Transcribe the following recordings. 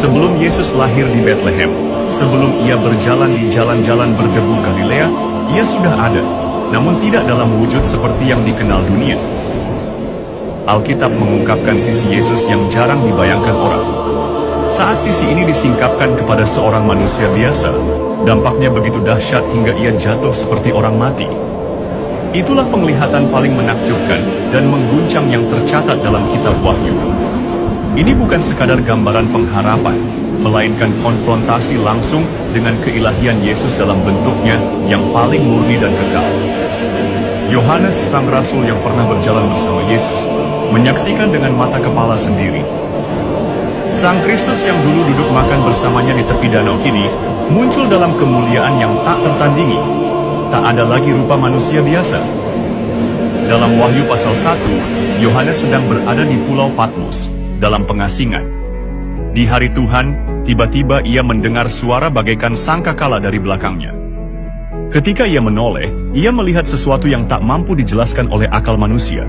Sebelum Yesus lahir di Bethlehem, sebelum ia berjalan di jalan-jalan berdebu Galilea, ia sudah ada, namun tidak dalam wujud seperti yang dikenal dunia. Alkitab mengungkapkan sisi Yesus yang jarang dibayangkan orang. Saat sisi ini disingkapkan kepada seorang manusia biasa, dampaknya begitu dahsyat hingga ia jatuh seperti orang mati. Itulah penglihatan paling menakjubkan dan mengguncang yang tercatat dalam kitab Wahyu. Ini bukan sekadar gambaran pengharapan, melainkan konfrontasi langsung dengan keilahian Yesus dalam bentuknya yang paling murni dan kekal. Yohanes, sang rasul yang pernah berjalan bersama Yesus, menyaksikan dengan mata kepala sendiri. Sang Kristus yang dulu duduk makan bersamanya di tepi danau kini muncul dalam kemuliaan yang tak tertandingi. Tak ada lagi rupa manusia biasa. Dalam Wahyu pasal 1, Yohanes sedang berada di Pulau Patmos, dalam pengasingan. Di hari Tuhan, tiba-tiba ia mendengar suara bagaikan sangkakala dari belakangnya. Ketika ia menoleh, ia melihat sesuatu yang tak mampu dijelaskan oleh akal manusia.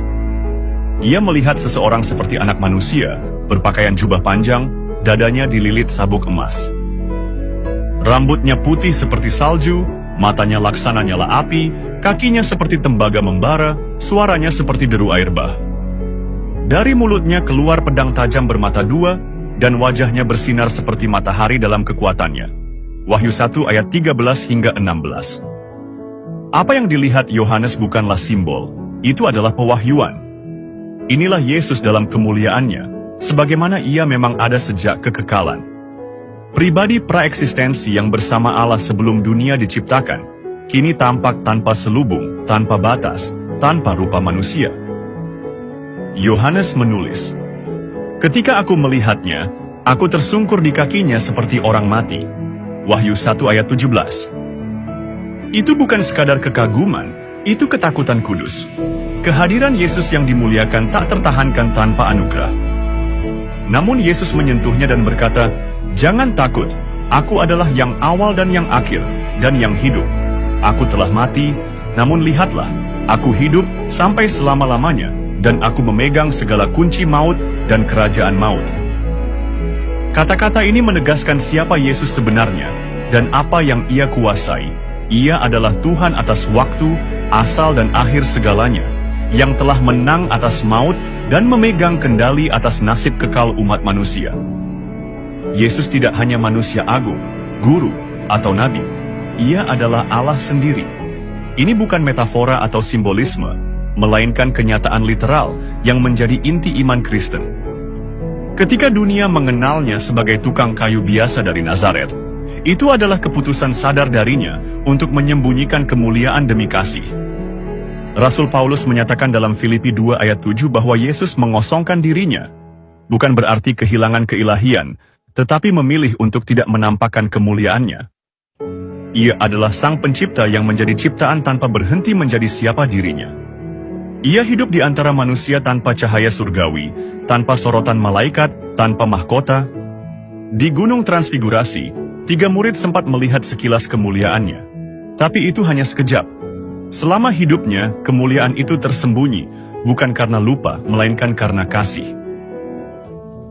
Ia melihat seseorang seperti anak manusia, berpakaian jubah panjang, dadanya dililit sabuk emas. Rambutnya putih seperti salju, matanya laksana nyala api, kakinya seperti tembaga membara, suaranya seperti deru air bah. Dari mulutnya keluar pedang tajam bermata dua, dan wajahnya bersinar seperti matahari dalam kekuatannya. Wahyu 1 ayat 13 hingga 16. Apa yang dilihat Yohanes bukanlah simbol, itu adalah pewahyuan. Inilah Yesus dalam kemuliaannya, sebagaimana ia memang ada sejak kekekalan. Pribadi praeksistensi yang bersama Allah sebelum dunia diciptakan, kini tampak tanpa selubung, tanpa batas, tanpa rupa manusia. Yohanes menulis, "Ketika aku melihatnya, aku tersungkur di kakinya seperti orang mati." Wahyu 1 ayat 17. Itu bukan sekadar kekaguman, itu ketakutan kudus. Kehadiran Yesus yang dimuliakan tak tertahankan tanpa anugerah. Namun Yesus menyentuhnya dan berkata, "Jangan takut, aku adalah yang awal dan yang akhir, dan yang hidup. Aku telah mati, namun lihatlah, aku hidup sampai selama-lamanya, dan aku memegang segala kunci maut dan kerajaan maut." Kata-kata ini menegaskan siapa Yesus sebenarnya, dan apa yang ia kuasai. Ia adalah Tuhan atas waktu, asal dan akhir segalanya, yang telah menang atas maut dan memegang kendali atas nasib kekal umat manusia. Yesus tidak hanya manusia agung, guru, atau nabi. Ia adalah Allah sendiri. Ini bukan metafora atau simbolisme, melainkan kenyataan literal yang menjadi inti iman Kristen. Ketika dunia mengenalnya sebagai tukang kayu biasa dari Nazaret, itu adalah keputusan sadar darinya untuk menyembunyikan kemuliaan demi kasih. Rasul Paulus menyatakan dalam Filipi 2 ayat 7 bahwa Yesus mengosongkan dirinya, bukan berarti kehilangan keilahian, tetapi memilih untuk tidak menampakkan kemuliaannya. Ia adalah sang pencipta yang menjadi ciptaan tanpa berhenti menjadi siapa dirinya. Ia hidup di antara manusia tanpa cahaya surgawi, tanpa sorotan malaikat, tanpa mahkota. Di Gunung Transfigurasi, 3 murid sempat melihat sekilas kemuliaannya, tapi itu hanya sekejap. Selama hidupnya, kemuliaan itu tersembunyi, bukan karena lupa, melainkan karena kasih.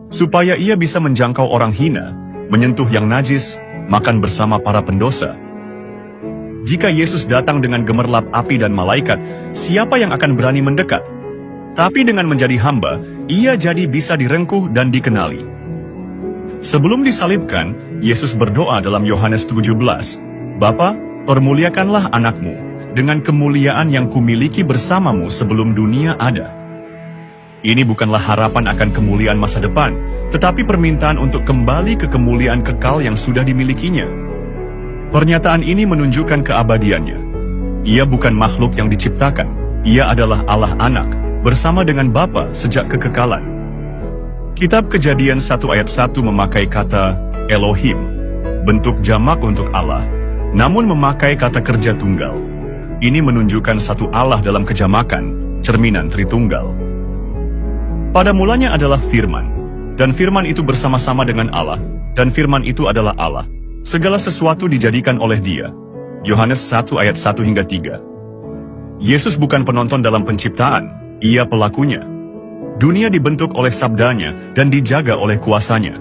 Supaya ia bisa menjangkau orang hina, menyentuh yang najis, makan bersama para pendosa. Jika Yesus datang dengan gemerlap api dan malaikat, siapa yang akan berani mendekat? Tapi dengan menjadi hamba, ia jadi bisa direngkuh dan dikenali. Sebelum disalibkan, Yesus berdoa dalam Yohanes 17, "Bapa, permuliakanlah anakmu dengan kemuliaan yang kumiliki bersamamu sebelum dunia ada." Ini bukanlah harapan akan kemuliaan masa depan, tetapi permintaan untuk kembali ke kemuliaan kekal yang sudah dimilikinya. Pernyataan ini menunjukkan keabadiannya. Ia bukan makhluk yang diciptakan, ia adalah Allah Anak, bersama dengan Bapa sejak kekekalan. Kitab Kejadian 1 ayat 1 memakai kata Elohim, bentuk jamak untuk Allah, namun memakai kata kerja tunggal. Ini menunjukkan satu Allah dalam kejamakan, cerminan Tritunggal. Pada mulanya adalah Firman, dan Firman itu bersama-sama dengan Allah, dan Firman itu adalah Allah. Segala sesuatu dijadikan oleh Dia. Yohanes 1 ayat 1 hingga 3. Yesus bukan penonton dalam penciptaan, Ia pelakunya. Dunia dibentuk oleh sabdanya dan dijaga oleh kuasanya.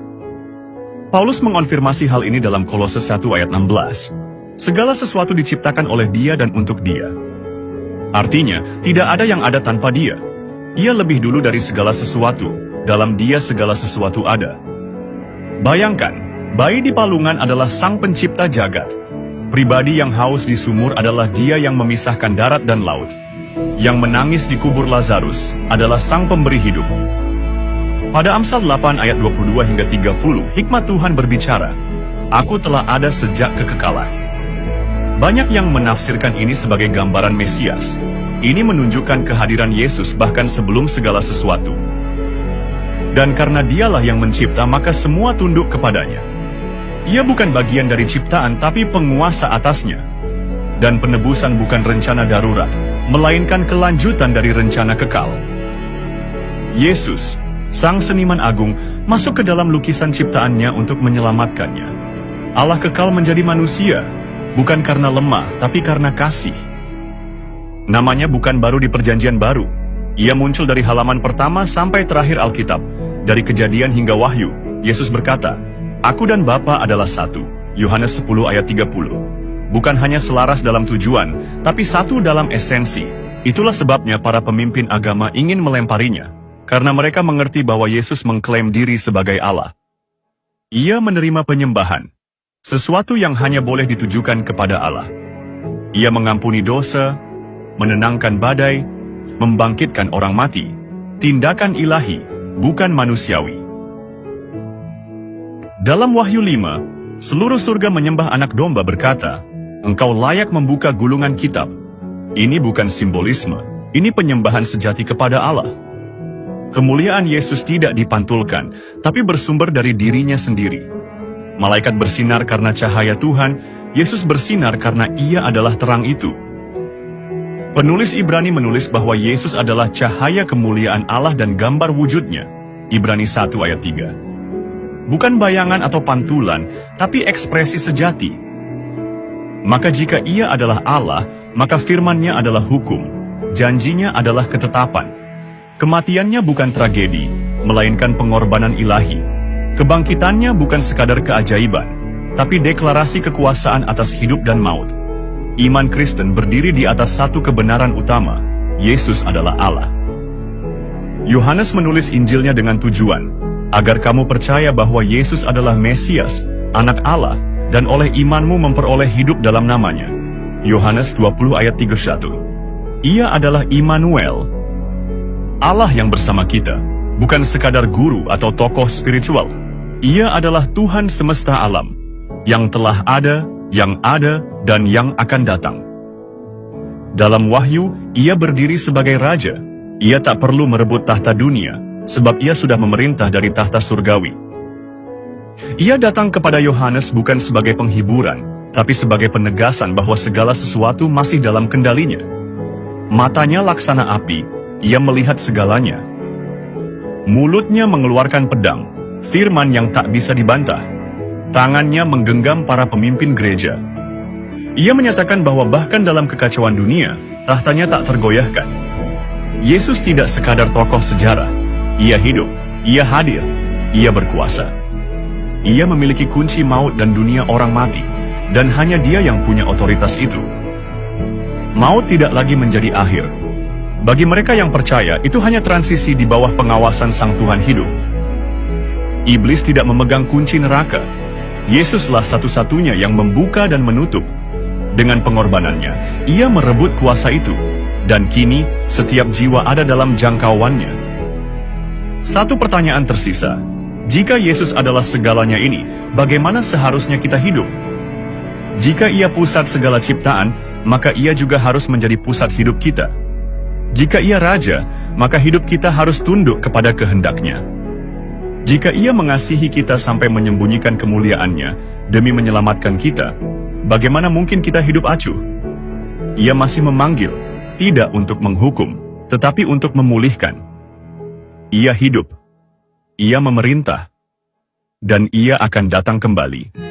Paulus mengonfirmasi hal ini dalam Kolose 1 ayat 16. Segala sesuatu diciptakan oleh Dia dan untuk Dia. Artinya, tidak ada yang ada tanpa Dia. Ia lebih dulu dari segala sesuatu, dalam Dia segala sesuatu ada. Bayangkan, bayi di palungan adalah Sang Pencipta jagat. Pribadi yang haus di sumur adalah Dia yang memisahkan darat dan laut. Yang menangis di kubur Lazarus adalah Sang Pemberi hidup. Pada Amsal 8 ayat 22 hingga 30, hikmat Tuhan berbicara, "Aku telah ada sejak kekekalan." Banyak yang menafsirkan ini sebagai gambaran Mesias. Ini menunjukkan kehadiran Yesus bahkan sebelum segala sesuatu. Dan karena Dialah yang mencipta, maka semua tunduk kepadanya. Ia bukan bagian dari ciptaan, tapi penguasa atasnya. Dan penebusan bukan rencana darurat, melainkan kelanjutan dari rencana kekal. Yesus, Sang Seniman Agung, masuk ke dalam lukisan ciptaannya untuk menyelamatkannya. Allah kekal menjadi manusia, bukan karena lemah, tapi karena kasih. Namanya bukan baru di Perjanjian Baru. Ia muncul dari halaman pertama sampai terakhir Alkitab. Dari Kejadian hingga Wahyu, Yesus berkata, "Aku dan Bapa adalah satu." Yohanes 10 ayat 30. Bukan hanya selaras dalam tujuan, tapi satu dalam esensi. Itulah sebabnya para pemimpin agama ingin melemparinya, karena mereka mengerti bahwa Yesus mengklaim diri sebagai Allah. Ia menerima penyembahan, sesuatu yang hanya boleh ditujukan kepada Allah. Ia mengampuni dosa, menenangkan badai, membangkitkan orang mati, tindakan ilahi, bukan manusiawi. Dalam Wahyu 5, seluruh surga menyembah Anak Domba berkata, "Engkau layak membuka gulungan kitab." Ini bukan simbolisme, ini penyembahan sejati kepada Allah. Kemuliaan Yesus tidak dipantulkan, tapi bersumber dari dirinya sendiri. Malaikat bersinar karena cahaya Tuhan, Yesus bersinar karena Ia adalah terang itu. Penulis Ibrani menulis bahwa Yesus adalah cahaya kemuliaan Allah dan gambar wujudnya. Ibrani 1 ayat 3. Bukan bayangan atau pantulan, tapi ekspresi sejati. Maka jika Ia adalah Allah, maka firman-Nya adalah hukum, janjinya adalah ketetapan. Kematiannya bukan tragedi, melainkan pengorbanan ilahi. Kebangkitannya bukan sekadar keajaiban, tapi deklarasi kekuasaan atas hidup dan maut. Iman Kristen berdiri di atas satu kebenaran utama, Yesus adalah Allah. Yohanes menulis Injilnya dengan tujuan, agar kamu percaya bahwa Yesus adalah Mesias, Anak Allah, dan oleh imanmu memperoleh hidup dalam namanya. Yohanes 20 ayat 31. Ia adalah Immanuel, Allah yang bersama kita, bukan sekadar guru atau tokoh spiritual. Ia adalah Tuhan semesta alam, yang telah ada, dan yang akan datang. Dalam Wahyu, Ia berdiri sebagai Raja. Ia tak perlu merebut tahta dunia, sebab Ia sudah memerintah dari tahta surgawi. Ia datang kepada Yohanes bukan sebagai penghiburan, tapi sebagai penegasan bahwa segala sesuatu masih dalam kendalinya. Matanya laksana api, Ia melihat segalanya. Mulutnya mengeluarkan pedang, firman yang tak bisa dibantah. Tangannya menggenggam para pemimpin gereja. Ia menyatakan bahwa bahkan dalam kekacauan dunia, tahtanya tak tergoyahkan. Yesus tidak sekadar tokoh sejarah. Ia hidup, Ia hadir, Ia berkuasa. Ia memiliki kunci maut dan dunia orang mati, dan hanya Dia yang punya otoritas itu. Maut tidak lagi menjadi akhir. Bagi mereka yang percaya, itu hanya transisi di bawah pengawasan Sang Tuhan hidup. Iblis tidak memegang kunci neraka. Yesuslah satu-satunya yang membuka dan menutup. Dengan pengorbanannya, Ia merebut kuasa itu. Dan kini, setiap jiwa ada dalam jangkauannya. Satu pertanyaan tersisa. Jika Yesus adalah segalanya ini, bagaimana seharusnya kita hidup? Jika Ia pusat segala ciptaan, maka Ia juga harus menjadi pusat hidup kita. Jika Ia Raja, maka hidup kita harus tunduk kepada kehendak-Nya. Jika Ia mengasihi kita sampai menyembunyikan kemuliaan-Nya demi menyelamatkan kita, bagaimana mungkin kita hidup acuh? Ia masih memanggil, tidak untuk menghukum, tetapi untuk memulihkan. Ia hidup, Ia memerintah, dan Ia akan datang kembali.